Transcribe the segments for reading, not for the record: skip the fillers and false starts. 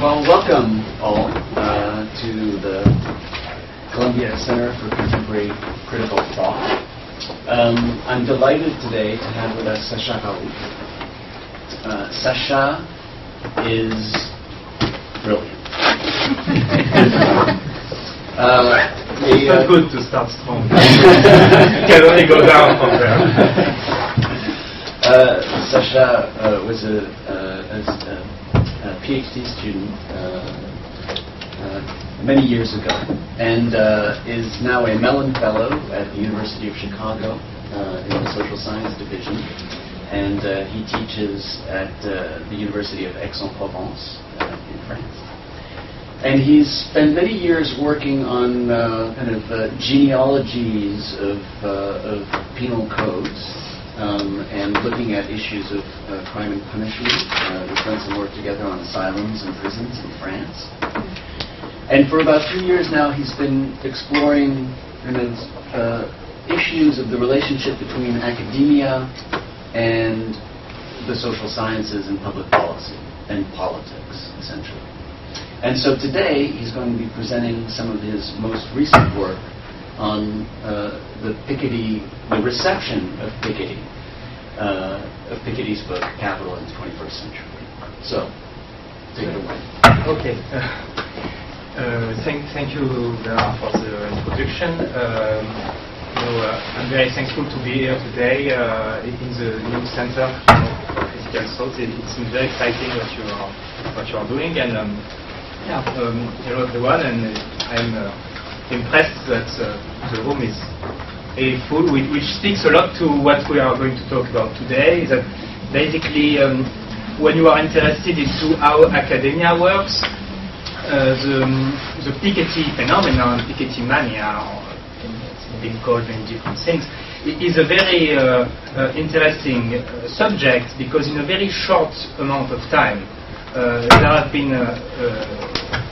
Well, welcome all to the Columbia Center for Contemporary Critical Thought. I'm delighted today to have with us Sacha Raoult. Sacha is brilliant. It's not good to start strong. You can only go down from there. Sacha was a PhD student many years ago, and is now a Mellon Fellow at the University of Chicago in the Social Science Division, and he teaches at the University of Aix-en-Provence in France. And he's spent many years working on genealogies of penal codes. And looking at issues of crime and punishment. We've done some work together on asylums and prisons in France. And for about 2 years now, he's been exploring issues of the relationship between academia and the social sciences and public policy and politics, essentially. And so today, he's going to be presenting some of his most recent work on the reception of Piketty's book, Capital in the 21st Century. So, take it away. Okay. Thank you, Bernard, for the introduction. I'm very thankful to be here today in the new Center for Critical Thought. It seems very exciting what you are doing, and hello everyone. And I'm impressed that the room is full, which speaks a lot to what we are going to talk about today. Is that basically when you are interested into how academia works, the Piketty phenomenon, Piketty mania, it's been called many different things, is a very interesting subject, because in a very short amount of time there have been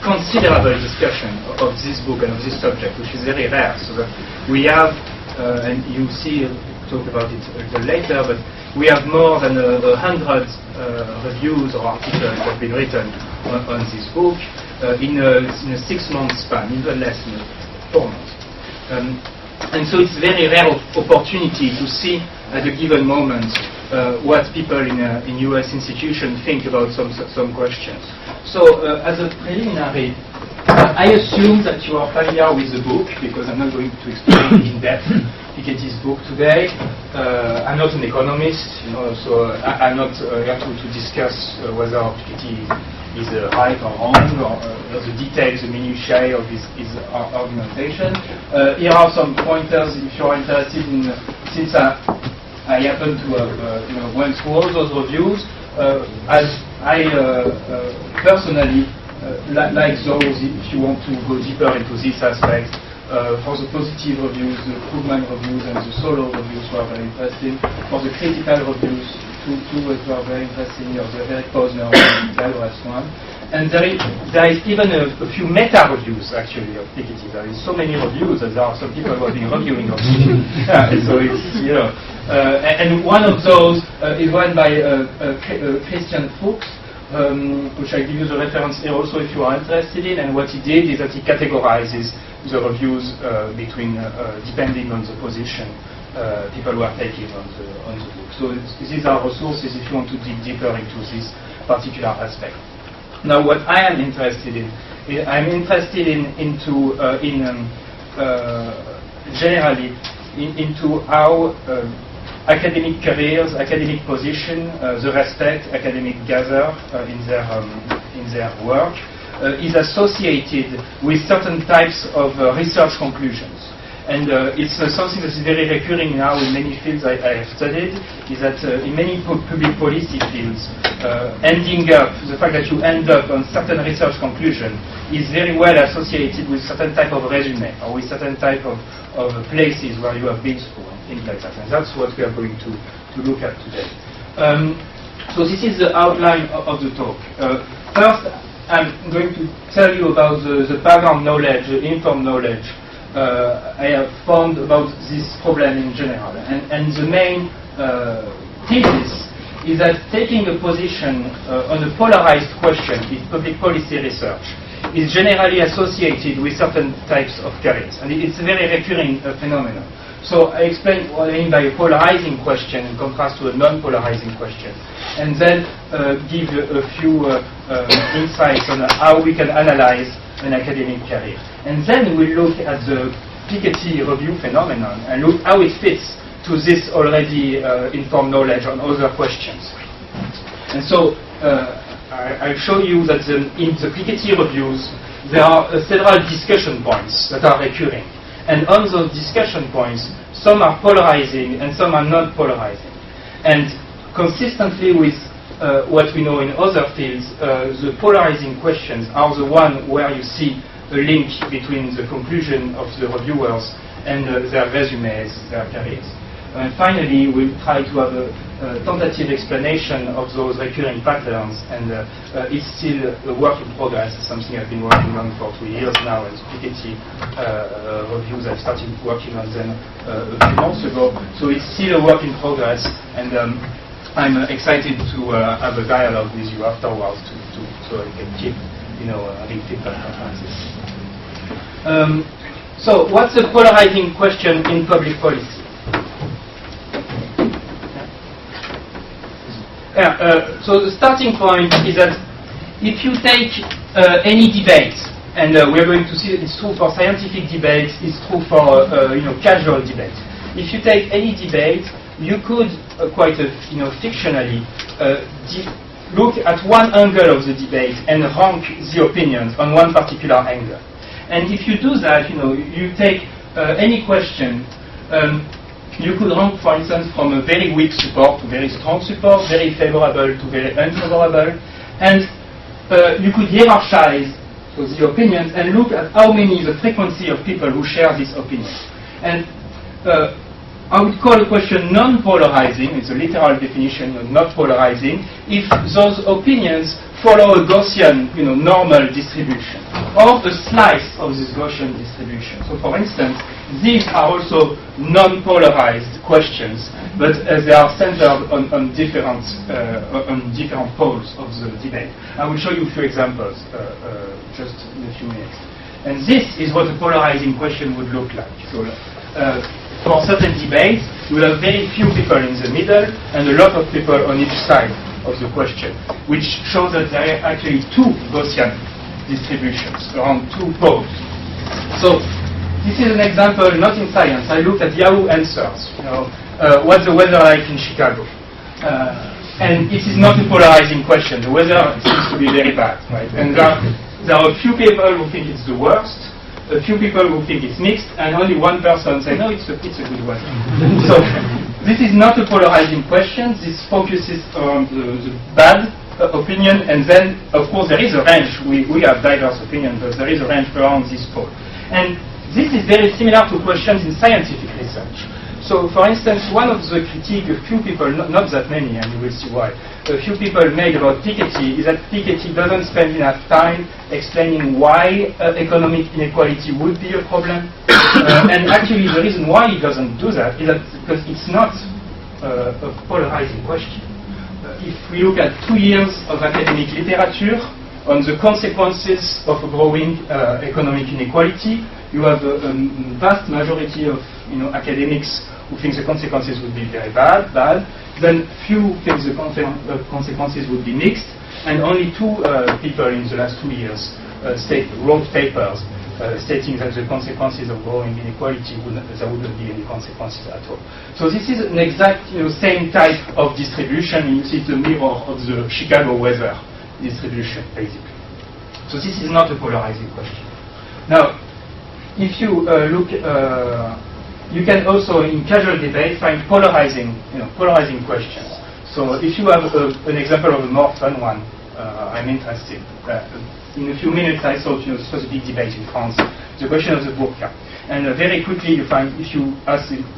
considerable discussion of this book and of this subject, which is very rare. So that we have, and you see, talk about it a little later, but we have more than 100 reviews or articles that have been written on this book in a 6-month span, even less than 4 months. And so it's a very rare opportunity to see at a given moment what people in US institutions think about some questions. So as a preliminary, I assume that you are familiar with the book, because I'm not going to explain in depth Piketty's book today. I'm not an economist, so I'm not here to discuss whether Piketty is right or wrong, or the details, the minutiae of his argumentation. Here are some pointers if you are interested in, since I happen to have went through all those reviews. As I personally like those, if you want to go deeper into this aspect, for the positive reviews, the Krugman reviews, and the solo reviews were very interesting. For the critical reviews, two were very interesting, or the Eric Posner one. And there is even a few meta reviews, actually, of Piketty. There is so many reviews that there are some people who have been reviewing of it. So it's, and one of those is one by Christian Fuchs, which I give you the reference here also if you are interested in. And what he did is that he categorizes the reviews between, depending on the position people were taking on the book. So these are resources if you want to dig deeper into this particular aspect. Now, what I am interested in, I'm interested generally into how academic careers, academic position, the respect academic gather in their work is associated with certain types of research conclusions. And it's something that is very recurring now in many fields I have studied, is that in many public policy fields, the fact that you end up on certain research conclusion is very well associated with certain type of resume, or with certain type of places where you have been through, and things like that. And that's what we are going to look at today. So this is the outline of the talk. First, I'm going to tell you about the background knowledge, the informed knowledge I have found about this problem in general. And the main thesis is that taking a position on a polarized question in public policy research is generally associated with certain types of careers, and it's a very recurring phenomenon. So I explain what I mean by a polarizing question in contrast to a non-polarizing question, and then give a few insights on how we can analyze an academic career. And then we look at the Piketty review phenomenon and look how it fits to this already informed knowledge on other questions. And so I'll show you that in the Piketty reviews there are several discussion points that are recurring. And on those discussion points, some are polarizing and some are not polarizing. And consistently with what we know in other fields, the polarizing questions are the one where you see a link between the conclusion of the reviewers and their resumes, their careers. And finally, we'll try to have a tentative explanation of those recurring patterns, and it's still a work in progress. It's something I've been working on for 2 years now, and Piketty reviews, I started working on them a few months ago. So it's still a work in progress, and I'm excited to have a dialogue with you afterwards so I can keep, having feedback conferences. So what's a polarizing question in public policy? So the starting point is that if you take any debate, and we're going to see that it's true for scientific debates, it's true for casual debate. If you take any debate, you could quite fictionally look at one angle of the debate and rank the opinions on one particular angle. And if you do that, you take any question. You could rank, for instance, from a very weak support to very strong support, very favorable to very unfavorable, and you could hierarchize the opinions and look at how many the frequency of people who share this opinion. And I would call a question non-polarizing, it's a literal definition of not polarizing, if those opinions follow a Gaussian, normal distribution, or a slice of this Gaussian distribution. So, for instance, these are also non-polarized questions, but they are centered on different poles of the debate. I will show you a few examples just in a few minutes. And this is what a polarizing question would look like. So, for certain debates, you will have very few people in the middle and a lot of people on each side of the question, which shows that there are actually two Gaussian distributions around two poles. So this is an example, not in science. I looked at Yahoo Answers. What's the weather like in Chicago? And it is not a polarizing question. The weather seems to be very bad, right? And there are a few people who think it's the worst, a few people who think it's mixed, and only one person says, no, it's a good weather. So this is not a polarizing question. This focuses on the bad opinion, and then, of course, there is a range. We have diverse opinions, but there is a range around this pole. And this is very similar to questions in scientific research. So, for instance, one of the critiques a few people, not that many, and you will see why, a few people made about Piketty is that Piketty doesn't spend enough time explaining why economic inequality would be a problem. And actually, the reason why he doesn't do that is that because it's not a polarizing question. If we look at 2 years of academic literature on the consequences of a growing economic inequality, you have a vast majority of academics who think the consequences would be very bad. Then few think the consequences would be mixed, and only 2 people in the last 2 years wrote papers stating that the consequences of growing inequality there wouldn't be any consequences at all. So this is an exact same type of distribution. You see the mirror of the Chicago weather distribution, basically. So this is not a polarizing question. Now, if you look, you can also in casual debate find polarizing questions. So if you have an example of a more fun one, I'm interested. In a few minutes, I thought this was a big debate in France, the question of the burqa. And very quickly, you find if you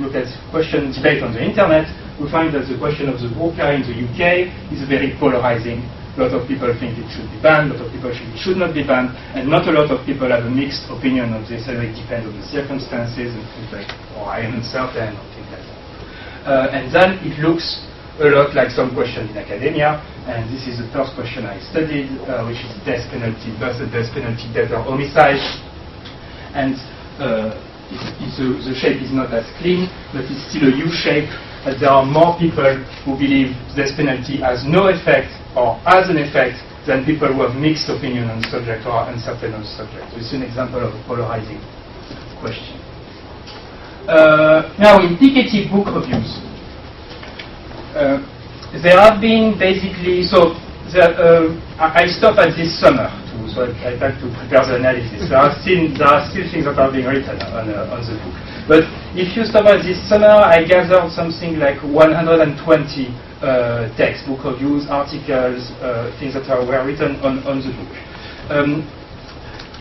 look at question debate on the internet, we find that the question of the burqa in the UK is very polarizing. A lot of people think it should be banned, a lot of people think it should not be banned, and not a lot of people have a mixed opinion of this, and it depends on the circumstances, and things like, I am uncertain, or things like that. And then it looks a lot like some questions in academia, and this is the first question I studied, which is death penalty versus death penalty, death or homicide. And the shape is not as clean, but it's still a U shape. There are more people who believe death penalty has no effect or has an effect than people who have mixed opinion on the subject or are uncertain on the subject. So it's an example of a polarizing question. Now, in Piketty book reviews, there have been basically, I stopped at this summer, so I tried to prepare the analysis. There are still things that are being written on the book. But if you stop at this summer, I gathered something like 120 texts, book reviews, articles, things that were written on the book.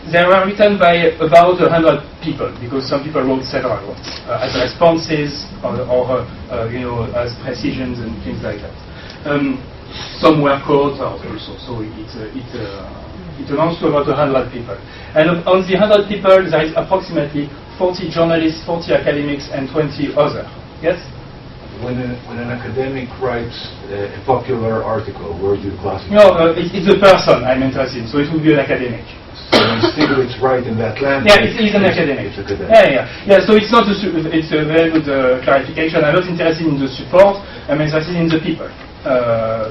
They were written by about 100 people, because some people wrote several ones as responses or as precisions and things like that. Some were co-authors also, so it amounts to about 100 people. And on the 100 people, there is approximately 40 journalists, 40 academics, and 20 others. Yes? When an academic writes a popular article, where do you classify? No, it's a person I'm interested in, so it would be an academic. So when Stiglitz writes in that language, yeah, it's an academic. It's academic. Yeah. So it's not it's a very good clarification. I'm not interested in the support. I'm interested in the people.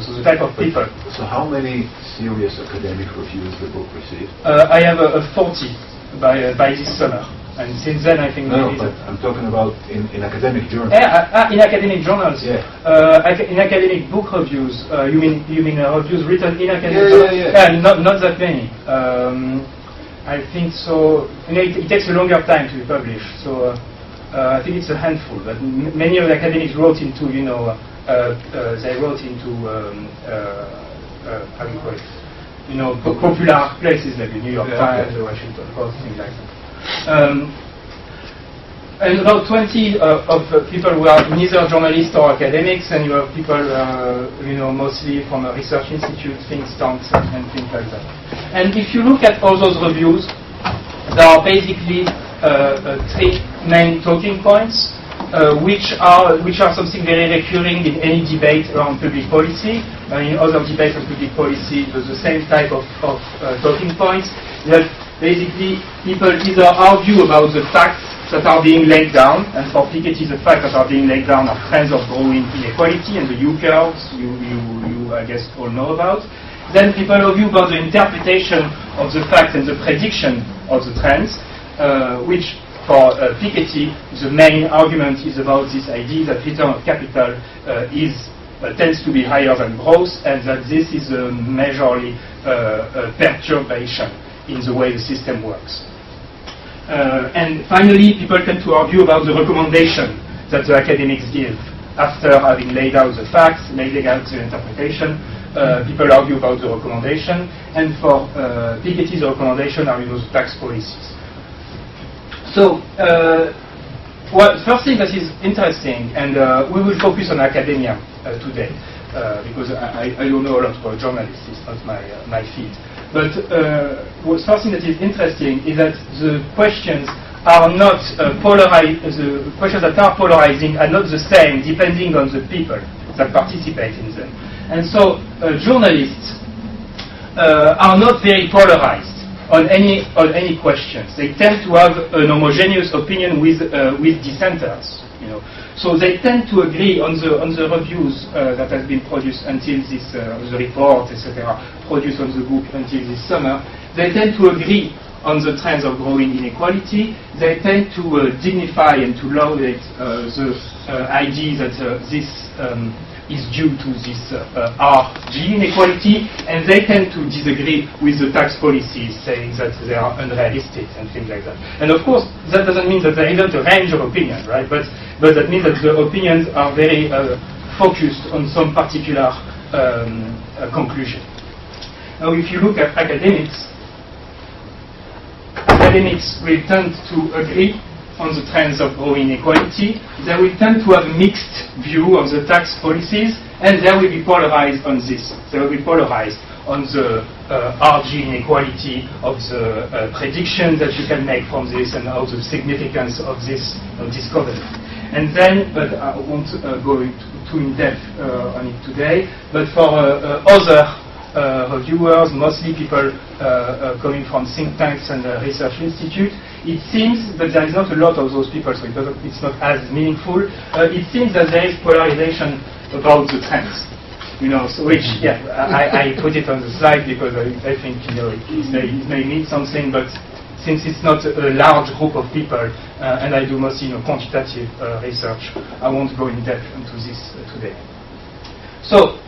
So the type of people. So how many serious academic reviews the book received? I have 40 by this summer. And since then, I think... No, but I'm talking about in academic journals. In academic journals? Yeah. In academic book reviews, you mean reviews written in academic journals? Yeah. Not that many. I think so. It takes a longer time to be published. So I think it's a handful. But many of the academics wrote into, they wrote into, how do you call it? Popular places like the New York Times, the Washington Post, things like that. And about 20 of people who are neither journalists or academics, and you have people, mostly from a research institute, think tanks, and things like that. And if you look at all those reviews, there are basically three main talking points, which are something very recurring in any debate around public policy. In other debates on public policy, there's the same type of talking points. That basically, people either argue about the facts that are being laid down, and for Piketty, the facts that are being laid down are trends of growing inequality and the U curves you I guess all know about. Then people argue about the interpretation of the facts and the prediction of the trends, which for Piketty, the main argument is about this idea that return of capital tends to be higher than growth, and that this is a majorly perturbation in the way the system works. And finally, people tend to argue about the recommendation that the academics give after having laid out the facts, laying out the interpretation. People argue about the recommendation, and for Piketty, the recommendation are tax policies. So, first thing that is interesting, and we will focus on academia today, because I don't know a lot about journalists, it's not my field. But first thing that is interesting is that the questions are not polarized. The questions that are polarizing are not the same depending on the people that participate in them. And so journalists are not very polarized on any questions. They tend to have an homogeneous opinion with dissenters. So they tend to agree on the reviews that has been produced until this, the report, etc., produced on the book until this summer. They tend to agree on the trends of growing inequality. They tend to dignify and to laudate the idea that this is due to this RG inequality, and they tend to disagree with the tax policies, saying that they are unrealistic and things like that. And of course, that doesn't mean that there isn't a range of opinions, right? But that means that the opinions are very focused on some particular conclusion. Now, if you look at academics will tend to agree on the trends of growing inequality. They will tend to have a mixed view of the tax policies, and they will be polarized on this. They will be polarized on the RG inequality, of the prediction that you can make from this, and of the significance of this covenant. And then, but I won't go too too in-depth on it today, but for other reviewers, mostly people coming from think tanks and research institutes, it seems that there is not a lot of those people, so it's not as meaningful. It seems that there is polarization about the trends. So which, I put it on the slide because I think, it may mean something, but since it's not a large group of people, and I do mostly quantitative research, I won't go in depth into this today. So,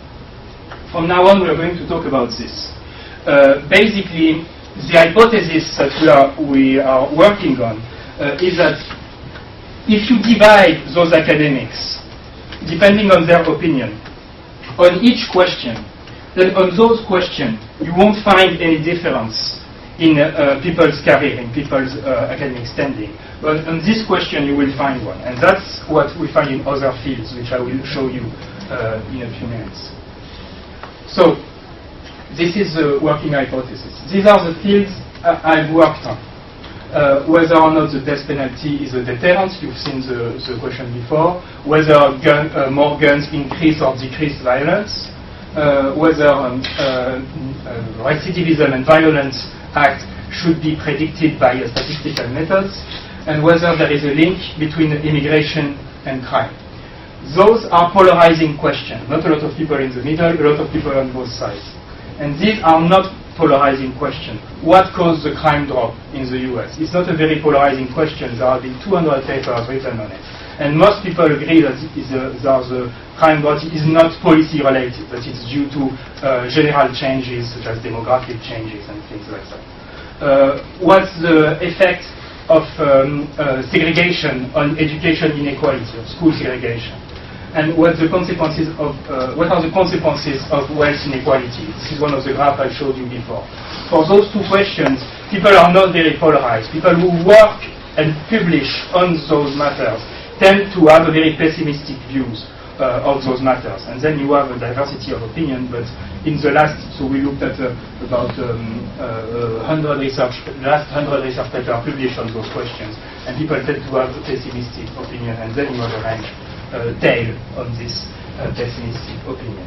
from now on, we are going to talk about this. Basically, the hypothesis that we are working on is that if you divide those academics, depending on their opinion, on each question, then on those questions, you won't find any difference in people's career, in people's academic standing. But on this question, you will find one. And that's what we find in other fields, which I will show you in a few minutes. So, this is the working hypothesis. These are the fields I've worked on. Whether or not the death penalty is a deterrent, you've seen the question before. Whether more guns increase or decrease violence. Whether recidivism and violence act should be predicted by statistical methods. And whether there is a link between immigration and crime. Those are polarizing questions. Not a lot of people in the middle, a lot of people on both sides. And these are not polarizing questions. What caused the crime drop in the US? It's not a very polarizing question. There have been 200 papers written on it. And most people agree that the crime drop is not policy related, that it's due to general changes such as demographic changes and things like that. What's the effect of segregation on education inequality, of school segregation? And what are the consequences of wealth inequality? This is one of the graphs I showed you before. For those two questions, people are not very polarized. People who work and publish on those matters tend to have a very pessimistic views of those matters. And then you have a diversity of opinion, but in the last, so we looked at about 100 research papers published on those questions, and people tend to have a pessimistic opinion, and then you have a range tail on this pessimistic opinion.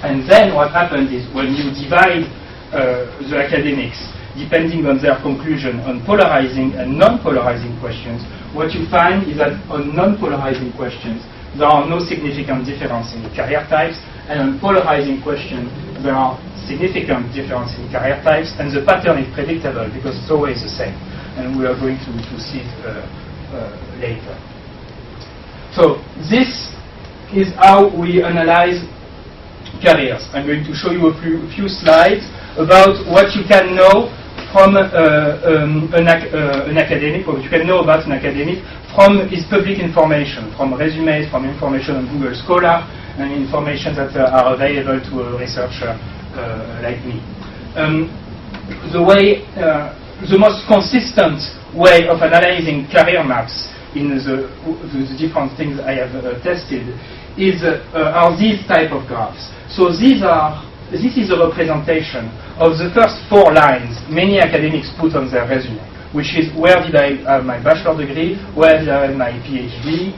And then what happens is when you divide the academics, depending on their conclusion on polarizing and non-polarizing questions, what you find is that on non-polarizing questions, there are no significant difference in the career types, and on polarizing questions, there are significant difference in career types, and the pattern is predictable because it's always the same. And we are going to see it later. So this is how we analyze careers. I'm going to show you a few slides about what you can know from an academic, or what you can know about an academic from his public information, from resumes, from information on Google Scholar, and information that are available to a researcher like me. The most consistent way of analyzing career maps in the different things I have tested are these type of graphs. So this is a representation of the first 4 lines many academics put on their resume, which is where did I have my bachelor degree, where did I have my PhD,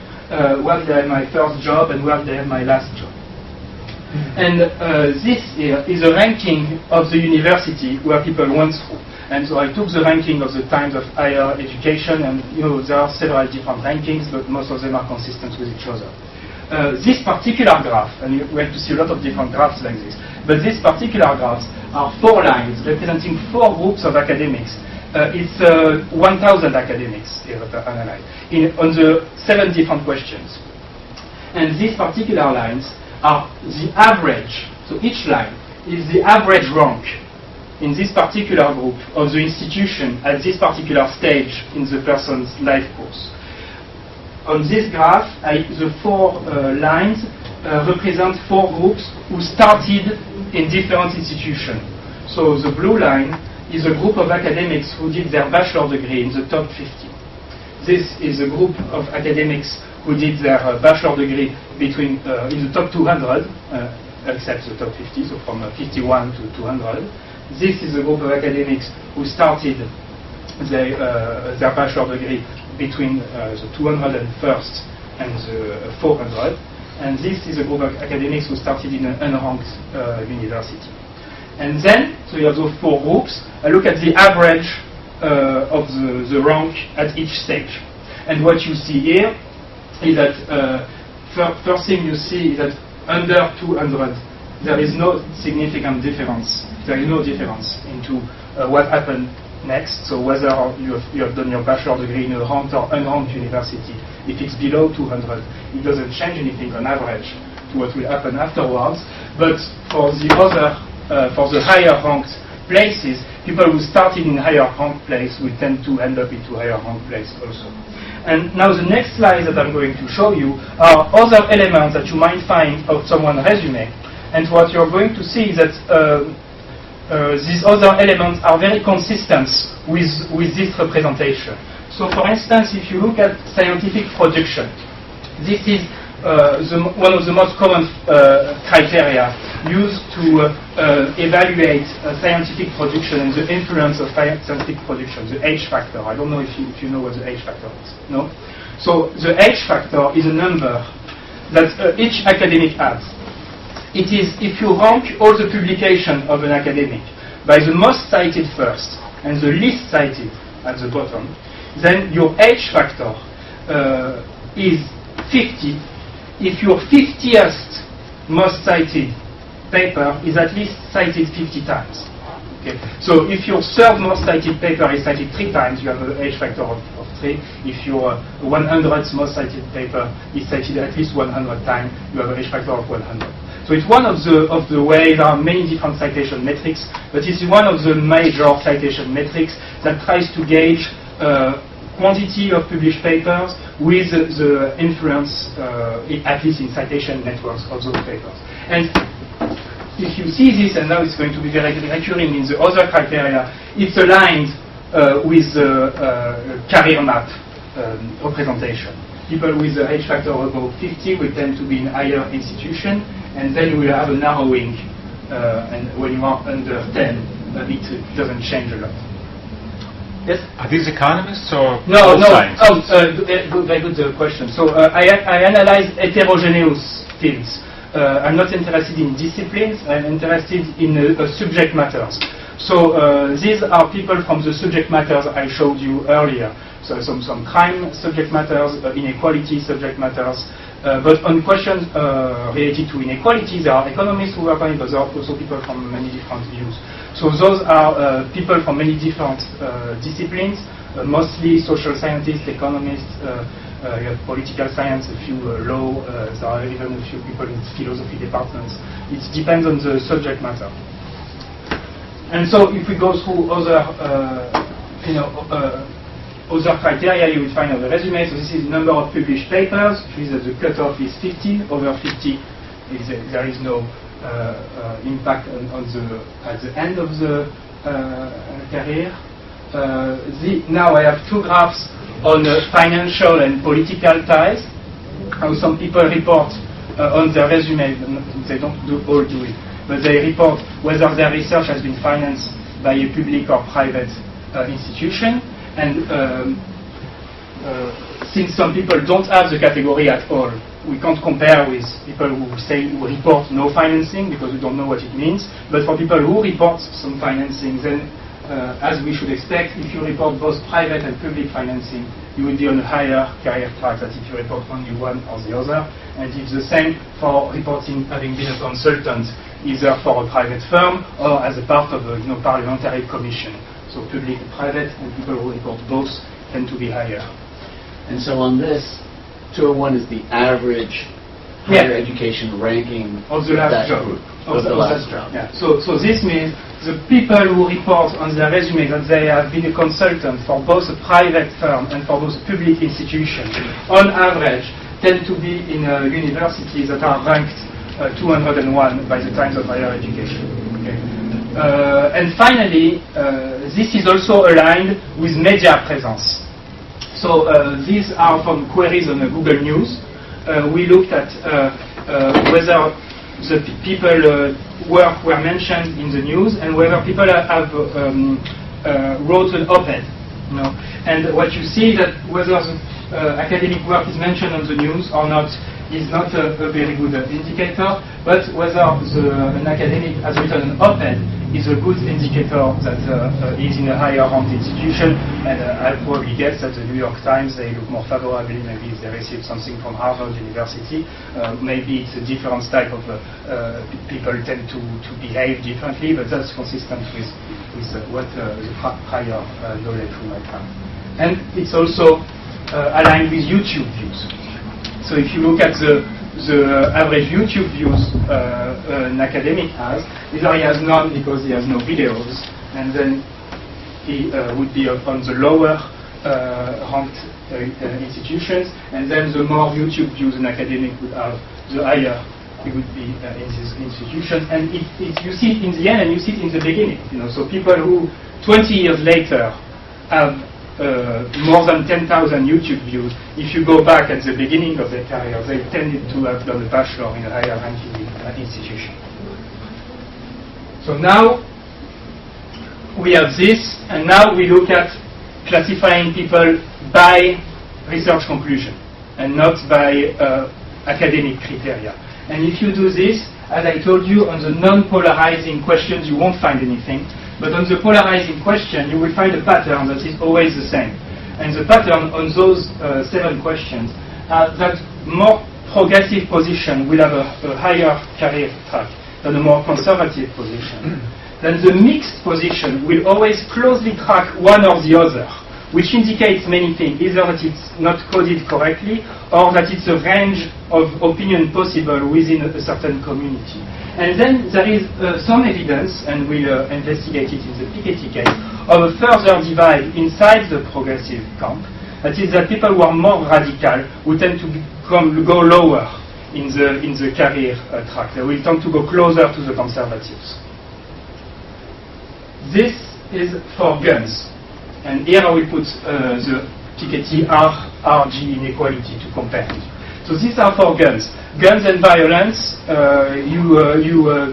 where did I have my first job, and where did I have my last job. And this here is a ranking of the university where people went through. And so I took the ranking of the Times of Higher Education, and there are several different rankings, but most of them are consistent with each other. This particular graph, and you're going to see a lot of different graphs like this, but these particular graphs are 4 lines representing 4 groups of academics. It's 1,000 academics here that are analyzed on the 7 different questions. And these particular lines are the average, so each line is the average rank in this particular group of the institution at this particular stage in the person's life course. On this graph, the 4 lines represent 4 groups who started in different institutions. So the blue line is a group of academics who did their bachelor degree in the top 50. This is a group of academics who did their bachelor degree in the top 200, except the top 50, so from 51 to 200. This is a group of academics who started their bachelor degree between the 201st and the 400. And this is a group of academics who started in an unranked university. And then, so you have those 4 groups. I look at the average of the rank at each stage. And what you see here is that first thing you see is that under 200, there is no significant difference. There is no difference into what happened next. So whether you have done your bachelor degree in a ranked or unranked university, if it's below 200, it doesn't change anything on average to what will happen afterwards. But for the other, for the higher ranked places, people who started in higher ranked place will tend to end up into higher ranked place also. And now the next slide that I'm going to show you are other elements that you might find of someone's resume. And what you're going to see is that these other elements are very consistent with this representation. So for instance, if you look at scientific production, this is one of the most common criteria used to evaluate scientific production and the influence of scientific production, the H factor. I don't know if you know what the H factor is. No? So the H factor is a number that each academic has. It is if you rank all the publications of an academic by the most cited first and the least cited at the bottom, then your H factor is 50 if your 50th most cited paper is at least cited 50 times. Okay. So if your third most cited paper is cited 3 times, you have an H factor of 3. If your 100th most cited paper is cited at least 100 times, you have an H factor of 100. So it's one of the ways. There are many different citation metrics, but it's one of the major citation metrics that tries to gauge quantity of published papers with the influence, at least in citation networks of those papers. And if you see this, and now it's going to be very recurring in the other criteria, it's aligned with the career map representation. People with the H factor above 50 will tend to be in higher institution, and then we have a narrowing, and when you are under 10, it doesn't change a lot. Yes? Are these economists or no? scientists? Very good question. So I analyze heterogeneous fields. I'm not interested in disciplines. I'm interested in subject matters. So these are people from the subject matters I showed you earlier. So some crime subject matters, inequality subject matters. But on questions related to inequality, there are economists who work on it, but there are also people from many different views. So those are people from many different disciplines, mostly social scientists, economists, you have political science, a few law, there are even a few people in philosophy departments. It depends on the subject matter. And so if we go through other, other criteria you will find on the resume. So this is the number of published papers, which is that the cutoff is 50. Over 50, there is no impact at the end of the career. Now I have 2 graphs on financial and political ties. How some people report on their resume, they don't all do it, but they report whether their research has been financed by a public or private institution. And since some people don't have the category at all, we can't compare with people who report no financing because we don't know what it means. But for people who report some financing, then as we should expect, if you report both private and public financing, you will be on a higher career track than if you report only one or the other. And it's the same for reporting having been a consultant, either for a private firm or as a part of a parliamentary commission. So public and private, and people who report both tend to be higher. And so on this, 201 is the average higher education ranking of the last job. Group, of the last job. Yeah. So this means the people who report on their resume that they have been a consultant for both a private firm and for both a public institution, on average, tend to be in universities that are ranked 201 by the Times of Higher Education. Okay. And finally, this is also aligned with media presence. So these are from queries on Google News. We looked at whether the people were mentioned in the news and whether people have wrote an op-ed. And what you see that whether the academic work is mentioned on the news or not is not a very good indicator, but whether an academic has written an op-ed is a good indicator that is in a higher ranked institution, and I probably guess that the New York Times, they look more favorably, maybe if they receive something from Harvard University, maybe it's a different type of people tend to behave differently, but that's consistent with what the higher knowledge we might have. And it's also aligned with YouTube views. So if you look at the average YouTube views an academic has, either he has none because he has no videos, and then he would be on the lower ranked institutions, and then the more YouTube views an academic would have, the higher he would be in this institution. And you see it in the end and you see it in the beginning. So people who 20 years later have more than 10,000 YouTube views, if you go back at the beginning of their career, they tended to have done a bachelor in a higher ranking institution. So now we have this, and now we look at classifying people by research conclusion and not by academic criteria. And if you do this, as I told you, on the non-polarizing questions you won't find anything. But on the polarizing question, you will find a pattern that is always the same. And the pattern on those 7 questions are that more progressive position will have a higher career track than a more conservative position. Then the mixed position will always closely track one or the other, which indicates many things, either that it's not coded correctly or that it's a range of opinion possible within a certain community. And then there is some evidence, and we'll investigate it in the Piketty case, of a further divide inside the progressive camp. That is, that people who are more radical will tend to go lower in the career track. They will tend to go closer to the conservatives. This is for guns. And here I will put the Piketty RG inequality to compare it. So these are for guns. Guns and violence, you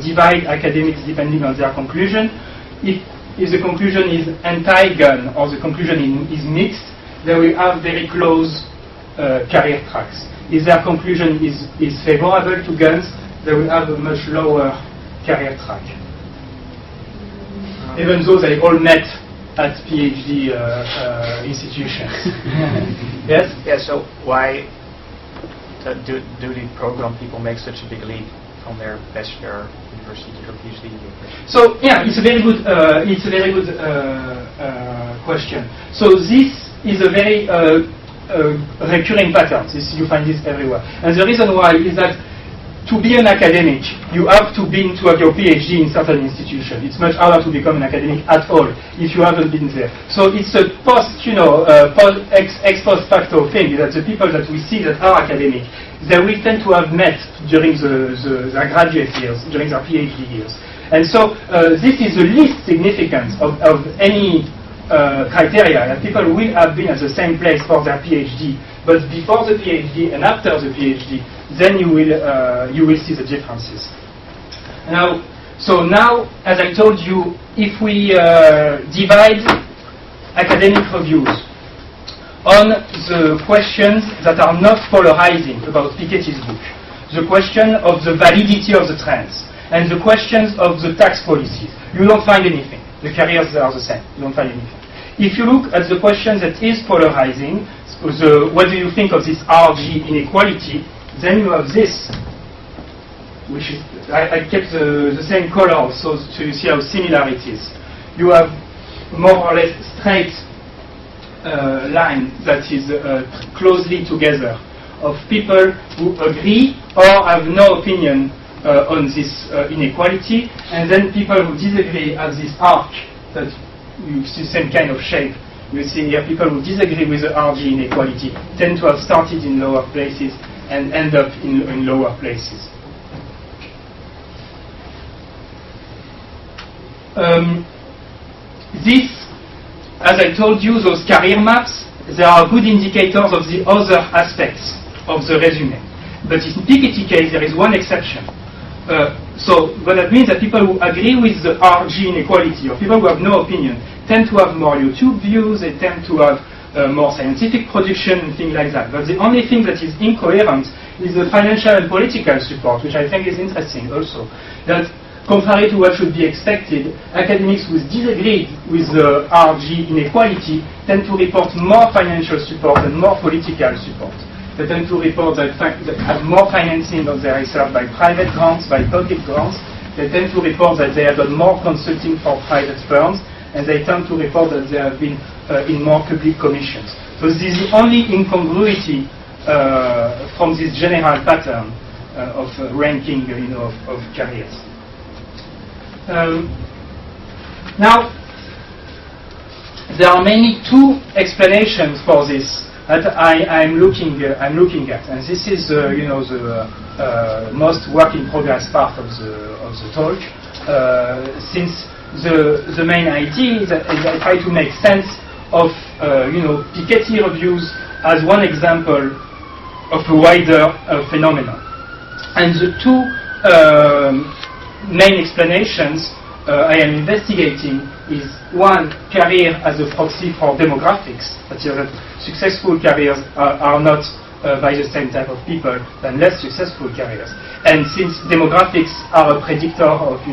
divide academics depending on their conclusion. If the conclusion is anti-gun or the conclusion is mixed, they will have very close career tracks. If their conclusion is favorable to guns, they will have a much lower career track. Even though they all met at PhD institutions. Yes? Yeah, so why do the program people make such a big leap from their bachelor university to PhD university? So yeah, it's a very good question. So this is a very recurring pattern. You find this everywhere, and the reason why is that to be an academic, you have to have your PhD in certain institution. It's much harder to become an academic at all if you haven't been there. So it's a ex post facto thing that the people that we see that are academic, they will tend to have met during their graduate years, during their PhD years. And so this is the least significant of any criteria, that people will have been at the same place for their PhD, but before the PhD and after the PhD, then you will see the differences. Now, as I told you, if we divide academic reviews on the questions that are not polarizing about Piketty's book, the question of the validity of the trends, and the questions of the tax policies, you don't find anything. The careers are the same. You don't find anything. If you look at the question that is polarizing, what do you think of this RG inequality? Then you have this, which is, I kept the same color so you see how similar it is. You have more or less straight line that is closely together of people who agree or have no opinion on this inequality, and then people who disagree have this arc that you see the same kind of shape. You see here people who disagree with the RG inequality tend to have started in lower places and end up in lower places. This, as I told you, those career maps, they are good indicators of the other aspects of the resume. But in Piketty case, there is one exception. So what that means that people who agree with the RG inequality, or people who have no opinion, tend to have more YouTube views, they tend to have more scientific production and things like that. But the only thing that is incoherent is the financial and political support, which I think is interesting also. That contrary to what should be expected, academics who disagree with the RG inequality tend to report more financial support and more political support. They tend to report that have more financing of their research by private grants, by public grants. They tend to report that they have done more consulting for private firms, and they tend to report that they have been in more public commissions. So this is the only incongruity from this general pattern of ranking, of careers. Now, there are mainly two explanations for this that I'm looking at, and this is the most work in progress part of the talk. Since the main idea is that I try to make sense of Piketty reviews as one example of a wider phenomenon, and the two main explanations I am investigating is one, career as a proxy for demographics. That is, that successful careers are not by the same type of people than less successful careers. And since demographics are a predictor of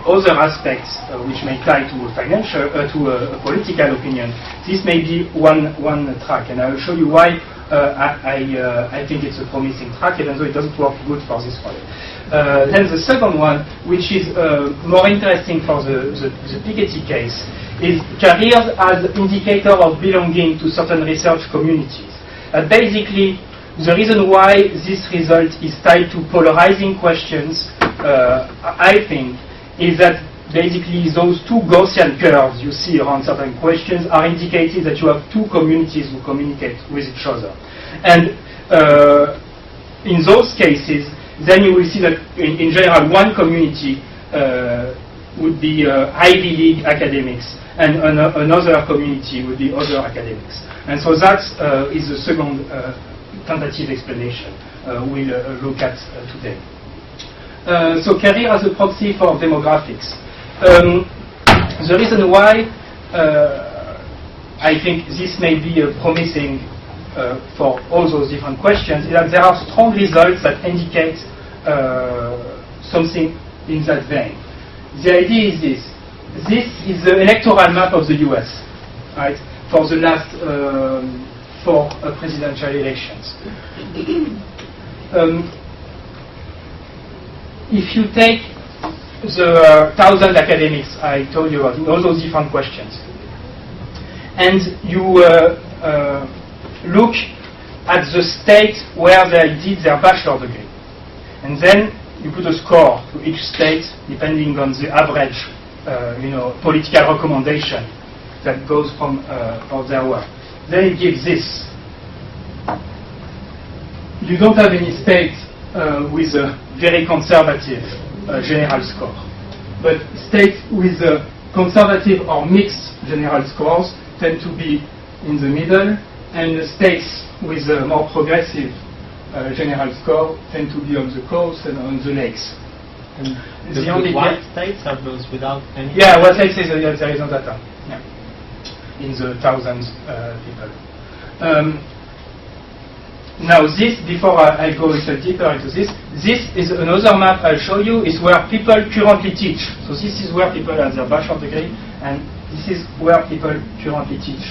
other aspects which may tie to a financial, to a political opinion, this may be one track, and I will show you why I think it's a promising track, even though it doesn't work good for this project. Then the second one, which is more interesting for the Piketty case, is careers as indicator of belonging to certain research communities. Basically, the reason why this result is tied to polarizing questions, I think, is that basically those two Gaussian curves you see around certain questions are indicating that you have two communities who communicate with each other. And in those cases, then you will see that in general one community would be Ivy League academics, and another community would be other academics. And so that is the second tentative explanation we'll look at today. So career as a proxy for demographics. The reason why I think this may be promising for all those different questions is that there are strong results that indicate something in that vein. The idea is this. This is the electoral map of the US, right, for the last 4 presidential elections. If you take the 1,000 academics I told you about in all those different questions, and you look at the state where they did their bachelor degree, and then you put a score to each state depending on the average, political recommendation that goes from their work. Then it gives this. You don't have any state with a very conservative general score, but states with a conservative or mixed general scores tend to be in the middle, and the states with a more progressive general score tend to be on the coast and on the lakes. And the only white states are those without any... Yeah, what I say is that there is no data. Yeah. In the thousands people. Now this, before I go a little deeper into this is another map I'll show you, is where people currently teach. So this is where people have their bachelor degree, and this is where people currently teach.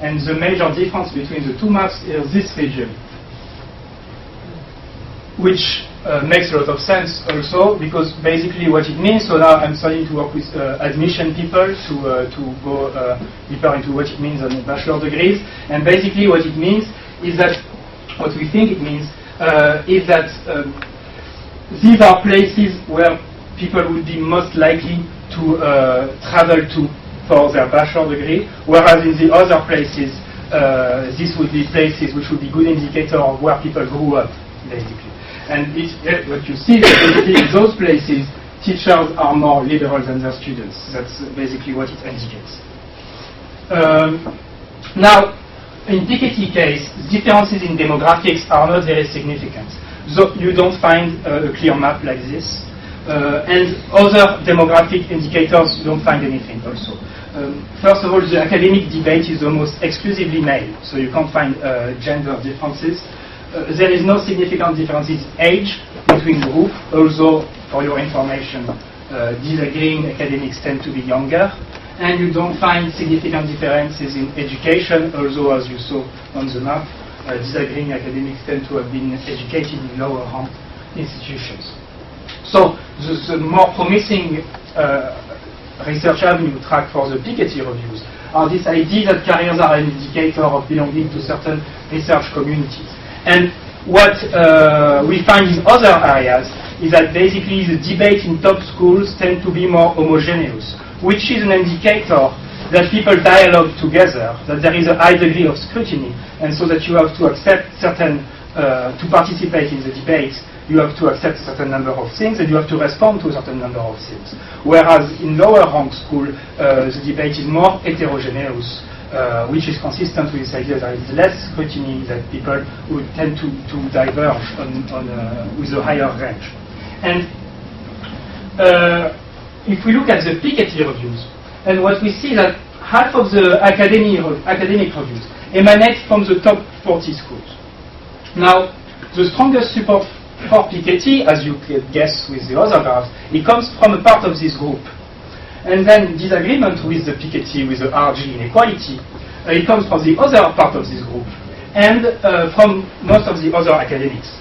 And the major difference between the two maps is this region, which makes a lot of sense also, because basically what it means, so now I'm starting to work with admission people to go deeper into what it means on bachelor degrees, and basically what it means is that, what we think it means, is that these are places where people would be most likely to travel to for their bachelor degree, whereas in the other places, this would be places which would be good indicator of where people grew up, basically. And what you see is that basically in those places, teachers are more liberal than their students. That's basically what it indicates. Now, in Piketty case, differences in demographics are not very significant. So you don't find a clear map like this. And other demographic indicators, you don't find anything also. First of all, the academic debate is almost exclusively male, so you can't find gender differences. There is no significant differences in age between groups, although, for your information, disagreeing academics tend to be younger. And you don't find significant differences in education, although, as you saw on the map, disagreeing academics tend to have been educated in lower rank institutions. So the more promising research avenue track for the Piketty reviews are this idea that careers are an indicator of belonging to certain research communities. And what we find in other areas is that basically the debate in top schools tend to be more homogeneous, which is an indicator that people dialogue together, that there is a high degree of scrutiny, and so that you have to accept certain, to participate in the debate, you have to accept a certain number of things, and you have to respond to a certain number of things. Whereas in lower rank school, the debate is more heterogeneous, which is consistent with this idea that there is less scrutiny, that people would tend to diverge with a higher range. And if we look at the Piketty reviews, and what we see that half of the academic reviews emanate from the top 40 schools. Now, the strongest support for Piketty, as you can guess with the other graphs, it comes from a part of this group. And then disagreement with the Piketty, with the RG inequality, it comes from the other part of this group, and from most of the other academics.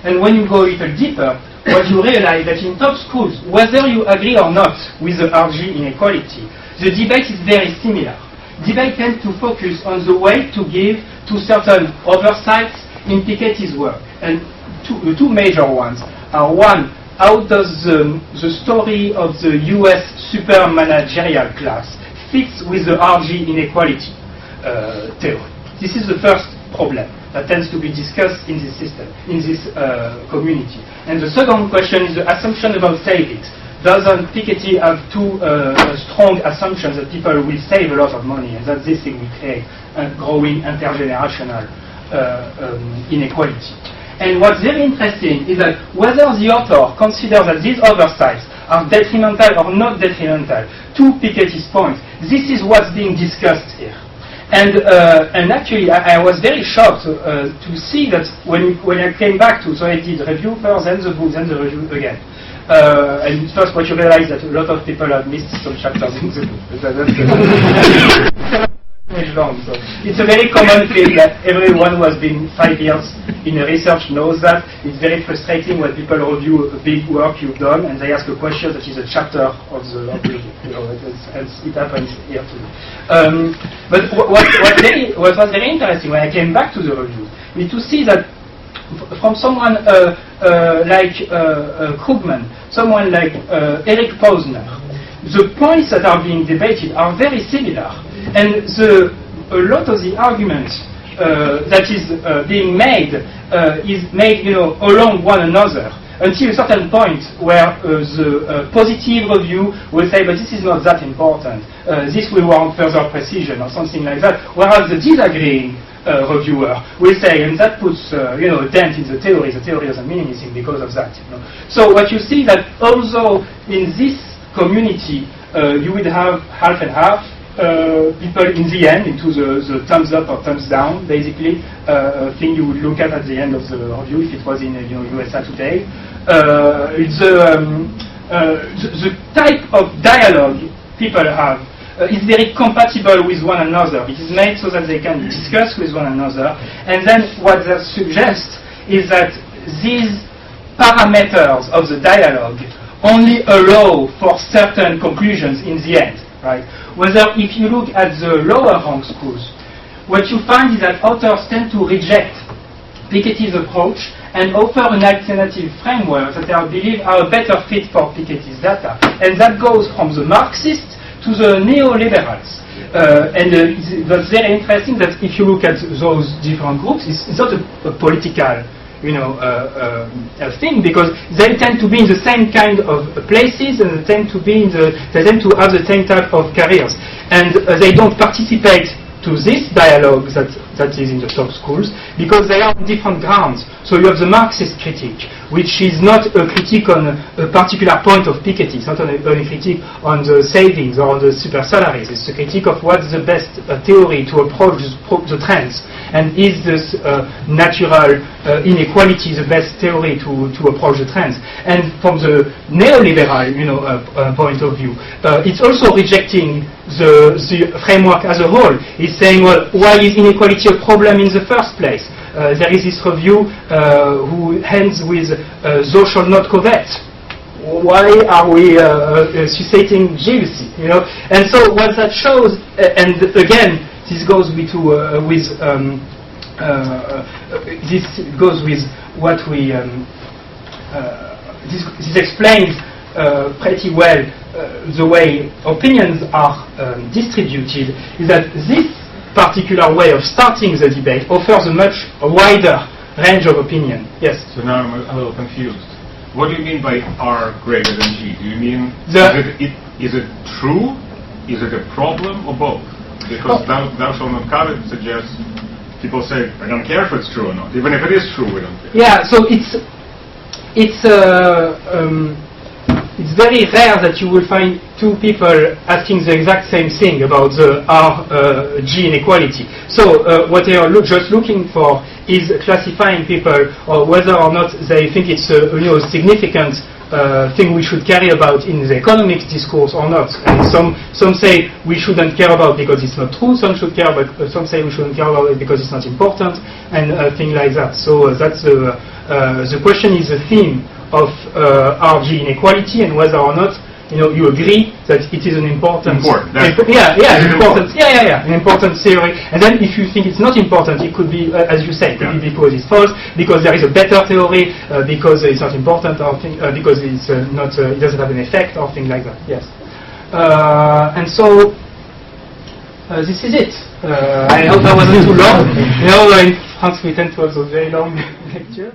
And when you go a little deeper, what you realize that in top schools, whether you agree or not with the RG inequality, the debate is very similar. Debate tends to focus on the way to give to certain oversights in Piketty's work. And two major ones are, one, how does the story of the US super managerial class fits with the RG inequality theory? This is the first problem that tends to be discussed in this system, in this community. And the second question is the assumption about savings. Doesn't Piketty have two strong assumptions that people will save a lot of money, and that this thing will create a growing intergenerational inequality? And what's very interesting is that whether the author considers that these oversights are detrimental or not detrimental to Piketty's point, this is what's being discussed here. And actually, I was very shocked to see that when I came back to, so I did review first, then the book, then the review again. And first, what you realize that a lot of people have missed some chapters in the book. Long, so it's a very common thing that everyone who has been 5 years in research knows that. It's very frustrating when people review a big work you've done and they ask a question that is a chapter of the book. And it happens here too. But what was very interesting when I came back to the review is to see that from someone like Krugman, someone like Eric Posner, the points that are being debated are very similar. And a lot of the argument that is being made is made, along one another, until a certain point where the positive review will say, but this is not that important. This will warrant further precision or something like that. Whereas the disagreeing reviewer will say, and that puts a dent in the theory doesn't mean anything because of that. So what you see that although in this community you would have half and half, people in the end into the thumbs up or thumbs down, basically, thing you would look at the end of the review if it was in USA Today. The type of dialogue people have is very compatible with one another. It is made so that they can discuss with one another. And then what that suggests is that these parameters of the dialogue only allow for certain conclusions in the end. Right? Whether if you look at the lower rank schools, what you find is that authors tend to reject Piketty's approach and offer an alternative framework that I believe are a better fit for Piketty's data. And that goes from the Marxists to the neoliberals. That's very interesting that if you look at those different groups, it's not a political thing, because they tend to be in the same kind of places, and they tend to have the same type of careers, and they don't participate to this dialogue that is in the top schools because they are on different grounds. So you have the Marxist critique, which is not a critique on a particular point of Piketty. It's not a critique on the savings or on the super salaries. It's a critique of what's the best theory to approach the trends. And is this natural inequality the best theory to approach the trends? And from the neoliberal, point of view, it's also rejecting the framework as a whole. It's saying, well, why is inequality a problem in the first place? There is this review who ends with "Thou shalt not covet." Why are we susciting jealousy? And so what that shows, and again, this goes with what we. This explains pretty well the way opinions are distributed. Is that this particular way of starting the debate offers a much wider range of opinion. Yes. So now I'm a little confused. What do you mean by R greater than G? Do you mean is it true? Is it a problem, or both? Because thou shalt not covet suggests people say, I don't care if it's true or not. Even if it is true, we don't care. Yeah, so it's very rare that you will find two people asking the exact same thing about the R-G inequality. So what they are just looking for is classifying people, or whether or not they think it's a significant thing we should care about in the economic discourse or not. And some say we shouldn't care about because it's not true. Some should care, but some say we shouldn't care about it because it's not important, and things like that. So that's the question is the theme of RG inequality, and whether or not you agree that it is an important important theory. And then if you think it's not important, it could be, as you say, it could be because it's false, because there is a better theory, because it's not important, or because it's not, it doesn't have an effect, or things like that. Yes. And so this is it. I hope that wasn't too long. In France we tend to have those very long lectures.